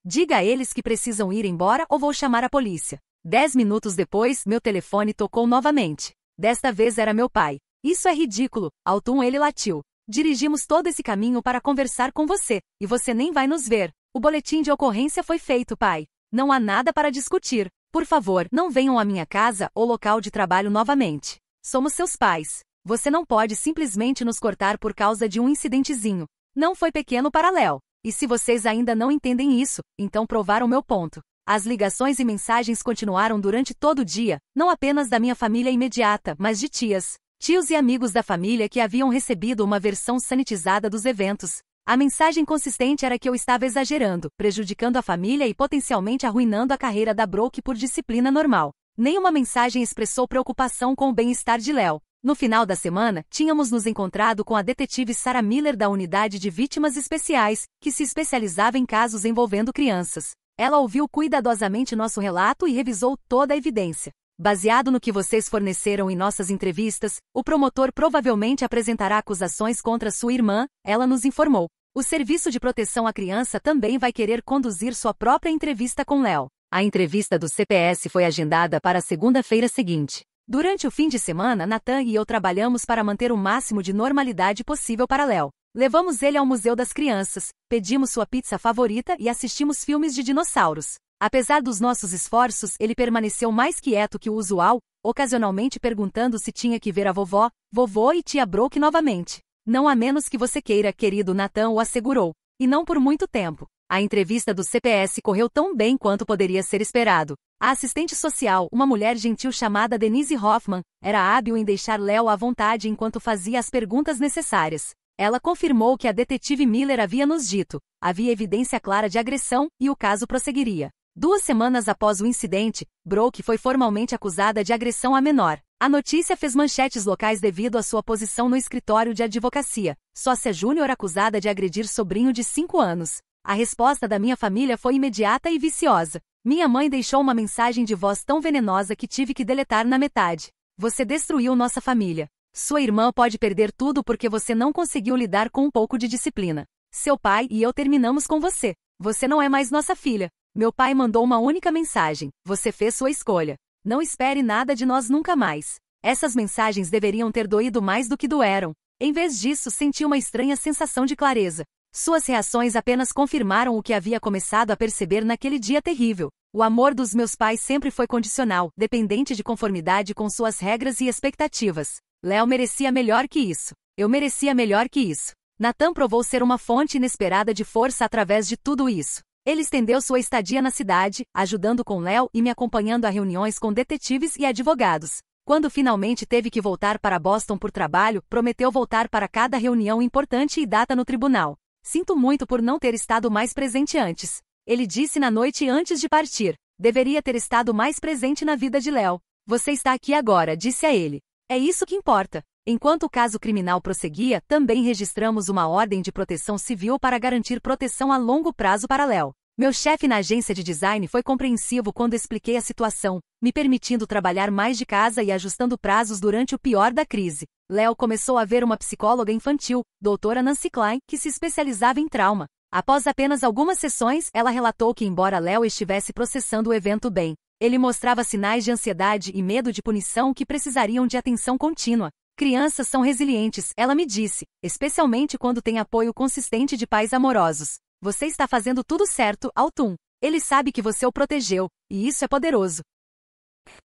Diga a eles que precisam ir embora ou vou chamar a polícia. 10 minutos depois, meu telefone tocou novamente. Desta vez era meu pai. Isso é ridículo, Autumn, ele latiu. Dirigimos todo esse caminho para conversar com você, e você nem vai nos ver. O boletim de ocorrência foi feito, pai. Não há nada para discutir. Por favor, não venham à minha casa ou local de trabalho novamente. Somos seus pais. Você não pode simplesmente nos cortar por causa de um incidentezinho. Não foi pequeno para Léo. E se vocês ainda não entendem isso, então provaram meu ponto. As ligações e mensagens continuaram durante todo o dia, não apenas da minha família imediata, mas de tias, tios e amigos da família que haviam recebido uma versão sanitizada dos eventos. A mensagem consistente era que eu estava exagerando, prejudicando a família e potencialmente arruinando a carreira da Brooke por disciplina normal. Nenhuma mensagem expressou preocupação com o bem-estar de Léo. No final da semana, tínhamos nos encontrado com a detetive Sarah Miller da Unidade de Vítimas Especiais, que se especializava em casos envolvendo crianças. Ela ouviu cuidadosamente nosso relato e revisou toda a evidência. Baseado no que vocês forneceram em nossas entrevistas, o promotor provavelmente apresentará acusações contra sua irmã, ela nos informou. O Serviço de Proteção à Criança também vai querer conduzir sua própria entrevista com Léo. A entrevista do CPS foi agendada para a segunda-feira seguinte. Durante o fim de semana, Nathan e eu trabalhamos para manter o máximo de normalidade possível para Léo. Levamos ele ao Museu das Crianças, pedimos sua pizza favorita e assistimos filmes de dinossauros. Apesar dos nossos esforços, ele permaneceu mais quieto que o usual, ocasionalmente perguntando se tinha que ver a vovó, vovô e tia Brooke novamente. Não a menos que você queira, querido, Nathan o assegurou. E não por muito tempo. A entrevista do CPS correu tão bem quanto poderia ser esperado. A assistente social, uma mulher gentil chamada Denise Hoffman, era hábil em deixar Léo à vontade enquanto fazia as perguntas necessárias. Ela confirmou que a detetive Miller havia nos dito. Havia evidência clara de agressão, e o caso prosseguiria. 2 semanas após o incidente, Brooke foi formalmente acusada de agressão à menor. A notícia fez manchetes locais devido à sua posição no escritório de advocacia. Sócia júnior acusada de agredir sobrinho de 5 anos. A resposta da minha família foi imediata e viciosa. Minha mãe deixou uma mensagem de voz tão venenosa que tive que deletar na metade. Você destruiu nossa família. Sua irmã pode perder tudo porque você não conseguiu lidar com um pouco de disciplina. Seu pai e eu terminamos com você. Você não é mais nossa filha. Meu pai mandou uma única mensagem. Você fez sua escolha. Não espere nada de nós nunca mais. Essas mensagens deveriam ter doído mais do que doeram. Em vez disso, senti uma estranha sensação de clareza. Suas reações apenas confirmaram o que havia começado a perceber naquele dia terrível. O amor dos meus pais sempre foi condicional, dependente de conformidade com suas regras e expectativas. Léo merecia melhor que isso. Eu merecia melhor que isso. Nathan provou ser uma fonte inesperada de força através de tudo isso. Ele estendeu sua estadia na cidade, ajudando com Léo e me acompanhando a reuniões com detetives e advogados. Quando finalmente teve que voltar para Boston por trabalho, prometeu voltar para cada reunião importante e data no tribunal. Sinto muito por não ter estado mais presente antes. Ele disse na noite antes de partir. Deveria ter estado mais presente na vida de Léo. Você está aqui agora, disse a ele. É isso que importa. Enquanto o caso criminal prosseguia, também registramos uma ordem de proteção civil para garantir proteção a longo prazo para Léo. Meu chefe na agência de design foi compreensivo quando expliquei a situação, me permitindo trabalhar mais de casa e ajustando prazos durante o pior da crise. Léo começou a ver uma psicóloga infantil, doutora Nancy Klein, que se especializava em trauma. Após apenas algumas sessões, ela relatou que embora Léo estivesse processando o evento bem, ele mostrava sinais de ansiedade e medo de punição que precisariam de atenção contínua. Crianças são resilientes, ela me disse, especialmente quando têm apoio consistente de pais amorosos. Você está fazendo tudo certo, Autumn. Ele sabe que você o protegeu, e isso é poderoso.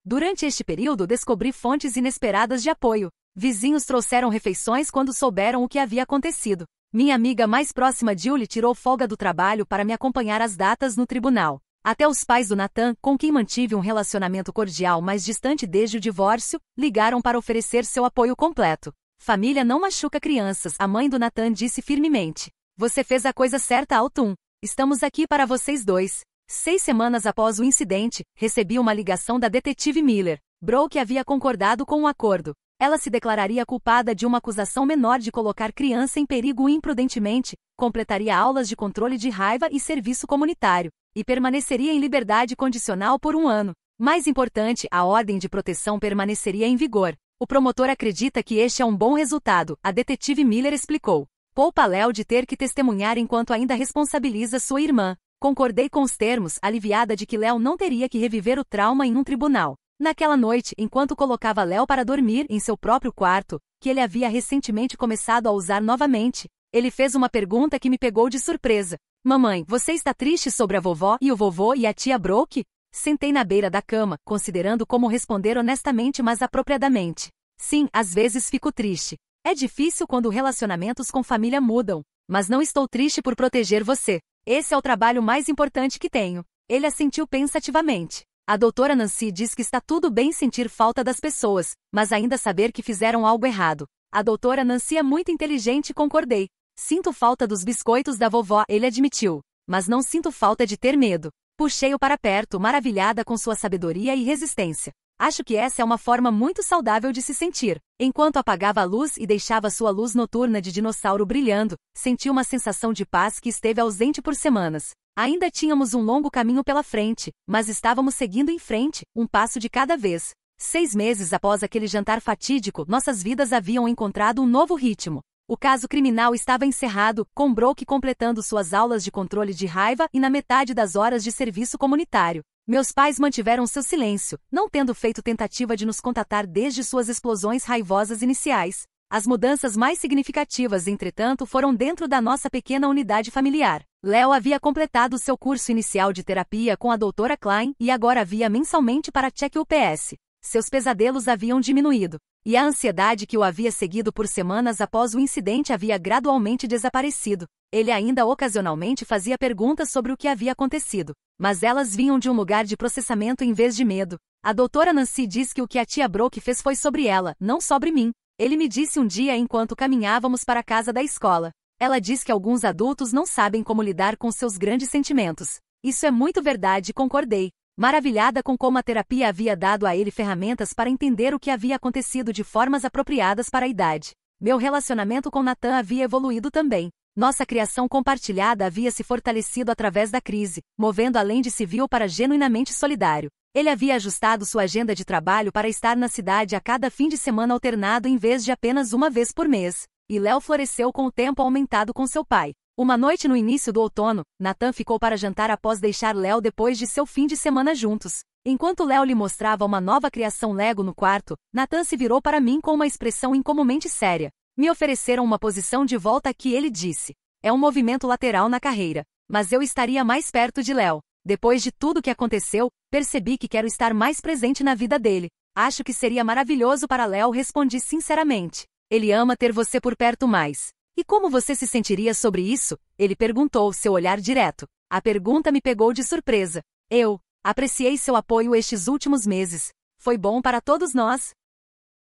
Durante este período descobri fontes inesperadas de apoio. Vizinhos trouxeram refeições quando souberam o que havia acontecido. Minha amiga mais próxima Julie tirou folga do trabalho para me acompanhar às datas no tribunal. Até os pais do Nathan, com quem mantive um relacionamento cordial mais distante desde o divórcio, ligaram para oferecer seu apoio completo. Família não machuca crianças, a mãe do Nathan disse firmemente. Você fez a coisa certa, Autumn. Estamos aqui para vocês dois. 6 semanas após o incidente, recebi uma ligação da detetive Miller. Brooke havia concordado com um acordo. Ela se declararia culpada de uma acusação menor de colocar criança em perigo imprudentemente, completaria aulas de controle de raiva e serviço comunitário, e permaneceria em liberdade condicional por 1 ano. Mais importante, a ordem de proteção permaneceria em vigor. O promotor acredita que este é um bom resultado, a detetive Miller explicou. Poupa Léo de ter que testemunhar enquanto ainda responsabiliza sua irmã. Concordei com os termos, aliviada de que Léo não teria que reviver o trauma em um tribunal. Naquela noite, enquanto colocava Léo para dormir em seu próprio quarto, que ele havia recentemente começado a usar novamente, ele fez uma pergunta que me pegou de surpresa. Mamãe, você está triste sobre a vovó e o vovô e a tia Brooke? Sentei na beira da cama, considerando como responder honestamente mas apropriadamente. Sim, às vezes fico triste. É difícil quando relacionamentos com família mudam, mas não estou triste por proteger você. Esse é o trabalho mais importante que tenho. Ele assentiu pensativamente. A doutora Nancy diz que está tudo bem sentir falta das pessoas, mas ainda saber que fizeram algo errado. A doutora Nancy é muito inteligente e concordei. Sinto falta dos biscoitos da vovó, ele admitiu. Mas não sinto falta de ter medo. Puxei-o para perto, maravilhada com sua sabedoria e resistência. Acho que essa é uma forma muito saudável de se sentir. Enquanto apagava a luz e deixava sua luz noturna de dinossauro brilhando, senti uma sensação de paz que esteve ausente por semanas. Ainda tínhamos um longo caminho pela frente, mas estávamos seguindo em frente, um passo de cada vez. 6 meses após aquele jantar fatídico, nossas vidas haviam encontrado um novo ritmo. O caso criminal estava encerrado, com Brooke completando suas aulas de controle de raiva e na metade das horas de serviço comunitário. Meus pais mantiveram seu silêncio, não tendo feito tentativa de nos contatar desde suas explosões raivosas iniciais. As mudanças mais significativas, entretanto, foram dentro da nossa pequena unidade familiar. Léo havia completado seu curso inicial de terapia com a doutora Klein e agora via mensalmente para Check UPS. Seus pesadelos haviam diminuído, e a ansiedade que o havia seguido por semanas após o incidente havia gradualmente desaparecido. Ele ainda ocasionalmente fazia perguntas sobre o que havia acontecido, mas elas vinham de um lugar de processamento em vez de medo. A doutora Nancy diz que o que a tia Brooke fez foi sobre ela, não sobre mim. Ele me disse um dia enquanto caminhávamos para a casa da escola. Ela diz que alguns adultos não sabem como lidar com seus grandes sentimentos. Isso é muito verdade, concordei. maravilhada com como a terapia havia dado a ele ferramentas para entender o que havia acontecido de formas apropriadas para a idade. Meu relacionamento com Nathan havia evoluído também. Nossa criação compartilhada havia se fortalecido através da crise, movendo além de civil para genuinamente solidário. Ele havia ajustado sua agenda de trabalho para estar na cidade a cada fim de semana alternado em vez de apenas uma vez por mês. E Léo floresceu com o tempo aumentado com seu pai. Uma noite no início do outono, Nathan ficou para jantar após deixar Léo depois de seu fim de semana juntos. Enquanto Léo lhe mostrava uma nova criação Lego no quarto, Nathan se virou para mim com uma expressão incomumente séria. Me ofereceram uma posição de volta que ele disse. É um movimento lateral na carreira. Mas eu estaria mais perto de Léo. Depois de tudo que aconteceu, percebi que quero estar mais presente na vida dele. Acho que seria maravilhoso para Léo, respondi sinceramente. Ele ama ter você por perto mais. E como você se sentiria sobre isso? Ele perguntou, seu olhar direto. A pergunta me pegou de surpresa. Eu apreciei seu apoio estes últimos meses. Foi bom para todos nós?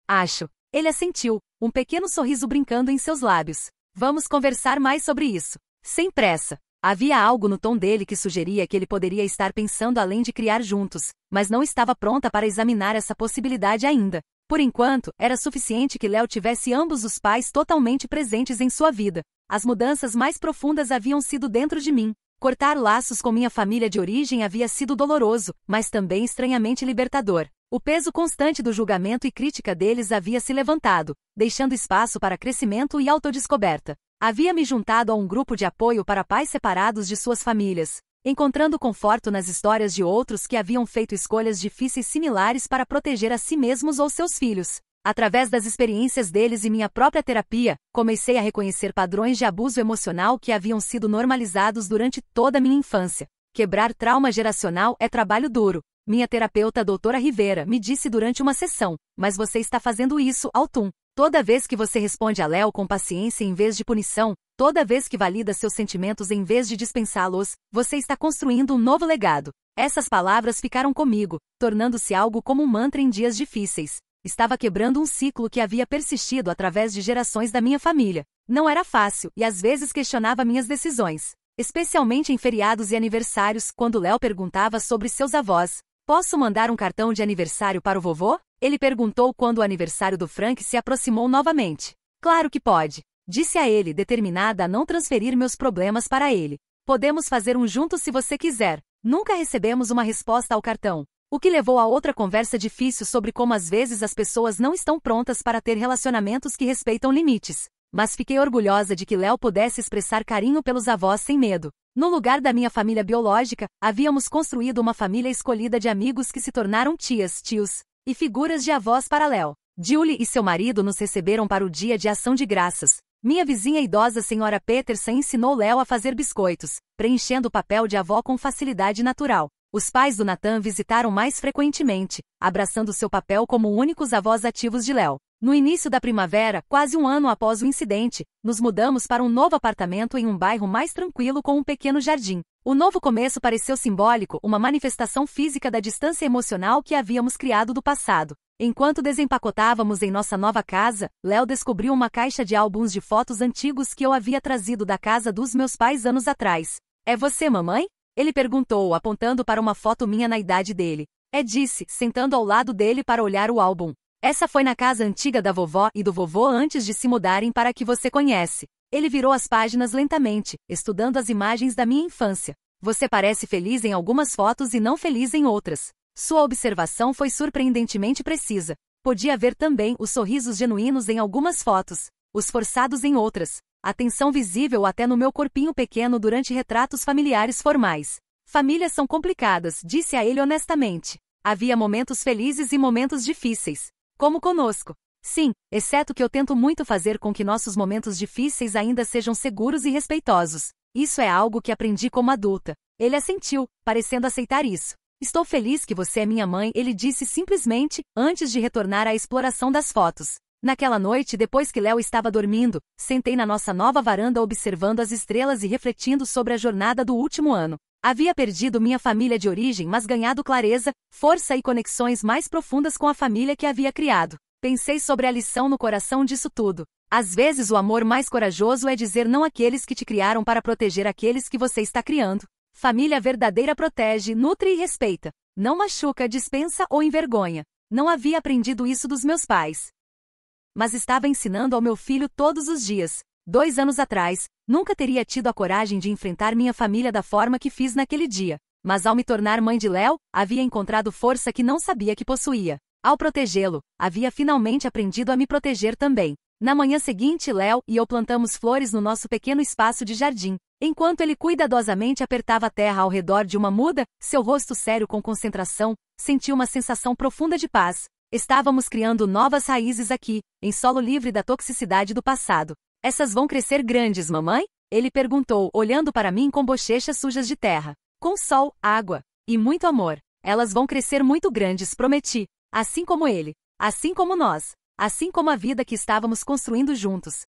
Acho. Ele assentiu, um pequeno sorriso brincando em seus lábios. Vamos conversar mais sobre isso. Sem pressa. Havia algo no tom dele que sugeria que ele poderia estar pensando além de criar juntos, mas não estava pronta para examinar essa possibilidade ainda. Por enquanto, era suficiente que Léo tivesse ambos os pais totalmente presentes em sua vida. As mudanças mais profundas haviam sido dentro de mim. Cortar laços com minha família de origem havia sido doloroso, mas também estranhamente libertador. O peso constante do julgamento e crítica deles havia se levantado, deixando espaço para crescimento e autodescoberta. Havia me juntado a um grupo de apoio para pais separados de suas famílias, encontrando conforto nas histórias de outros que haviam feito escolhas difíceis similares para proteger a si mesmos ou seus filhos. Através das experiências deles e minha própria terapia, comecei a reconhecer padrões de abuso emocional que haviam sido normalizados durante toda a minha infância. Quebrar trauma geracional é trabalho duro. Minha terapeuta, doutora Rivera, me disse durante uma sessão, mas você está fazendo isso, Autumn. Toda vez que você responde a Léo com paciência em vez de punição, toda vez que valida seus sentimentos em vez de dispensá-los, você está construindo um novo legado. Essas palavras ficaram comigo, tornando-se algo como um mantra em dias difíceis. Estava quebrando um ciclo que havia persistido através de gerações da minha família. Não era fácil e às vezes questionava minhas decisões, especialmente em feriados e aniversários, quando Léo perguntava sobre seus avós. Posso mandar um cartão de aniversário para o vovô? Ele perguntou quando o aniversário do Frank se aproximou novamente. Claro que pode, disse a ele, determinada a não transferir meus problemas para ele. Podemos fazer um junto se você quiser. Nunca recebemos uma resposta ao cartão. O que levou a outra conversa difícil sobre como às vezes as pessoas não estão prontas para ter relacionamentos que respeitam limites. Mas fiquei orgulhosa de que Léo pudesse expressar carinho pelos avós sem medo. No lugar da minha família biológica, havíamos construído uma família escolhida de amigos que se tornaram tias, tios e figuras de avós para Léo. Julie e seu marido nos receberam para o dia de ação de graças. Minha vizinha idosa, senhora Peterson, ensinou Léo a fazer biscoitos, preenchendo o papel de avó com facilidade natural. Os pais do Nathan visitaram mais frequentemente, abraçando seu papel como únicos avós ativos de Léo. No início da primavera, quase um ano após o incidente, nos mudamos para um novo apartamento em um bairro mais tranquilo com um pequeno jardim. O novo começo pareceu simbólico, uma manifestação física da distância emocional que havíamos criado do passado. Enquanto desempacotávamos em nossa nova casa, Léo descobriu uma caixa de álbuns de fotos antigos que eu havia trazido da casa dos meus pais anos atrás. É você, mamãe? Ele perguntou, apontando para uma foto minha na idade dele. É, disse, sentando ao lado dele para olhar o álbum. Essa foi na casa antiga da vovó e do vovô antes de se mudarem para a que você conhece. Ele virou as páginas lentamente, estudando as imagens da minha infância. Você parece feliz em algumas fotos e não feliz em outras. Sua observação foi surpreendentemente precisa. Podia ver também os sorrisos genuínos em algumas fotos, os forçados em outras. A tensão visível até no meu corpinho pequeno durante retratos familiares formais. Famílias são complicadas, disse a ele honestamente. Havia momentos felizes e momentos difíceis. Como conosco. Sim, exceto que eu tento muito fazer com que nossos momentos difíceis ainda sejam seguros e respeitosos. Isso é algo que aprendi como adulta. Ele assentiu, parecendo aceitar isso. Estou feliz que você é minha mãe, ele disse simplesmente, antes de retornar à exploração das fotos. Naquela noite, depois que Léo estava dormindo, sentei na nossa nova varanda observando as estrelas e refletindo sobre a jornada do último ano. Havia perdido minha família de origem, mas ganhado clareza, força e conexões mais profundas com a família que havia criado. Pensei sobre a lição no coração disso tudo. Às vezes o amor mais corajoso é dizer não àqueles que te criaram para proteger aqueles que você está criando. Família verdadeira protege, nutre e respeita. Não machuca, dispensa ou envergonha. Não havia aprendido isso dos meus pais. Mas estava ensinando ao meu filho todos os dias. 2 anos atrás, nunca teria tido a coragem de enfrentar minha família da forma que fiz naquele dia. Mas ao me tornar mãe de Léo, havia encontrado força que não sabia que possuía. Ao protegê-lo, havia finalmente aprendido a me proteger também. Na manhã seguinte, Léo e eu plantamos flores no nosso pequeno espaço de jardim. Enquanto ele cuidadosamente apertava a terra ao redor de uma muda, seu rosto sério com concentração, senti uma sensação profunda de paz. Estávamos criando novas raízes aqui, em solo livre da toxicidade do passado. Essas vão crescer grandes, mamãe? Ele perguntou, olhando para mim com bochechas sujas de terra. Com sol, água e muito amor. Elas vão crescer muito grandes, prometi. Assim como ele. Assim como nós. Assim como a vida que estávamos construindo juntos.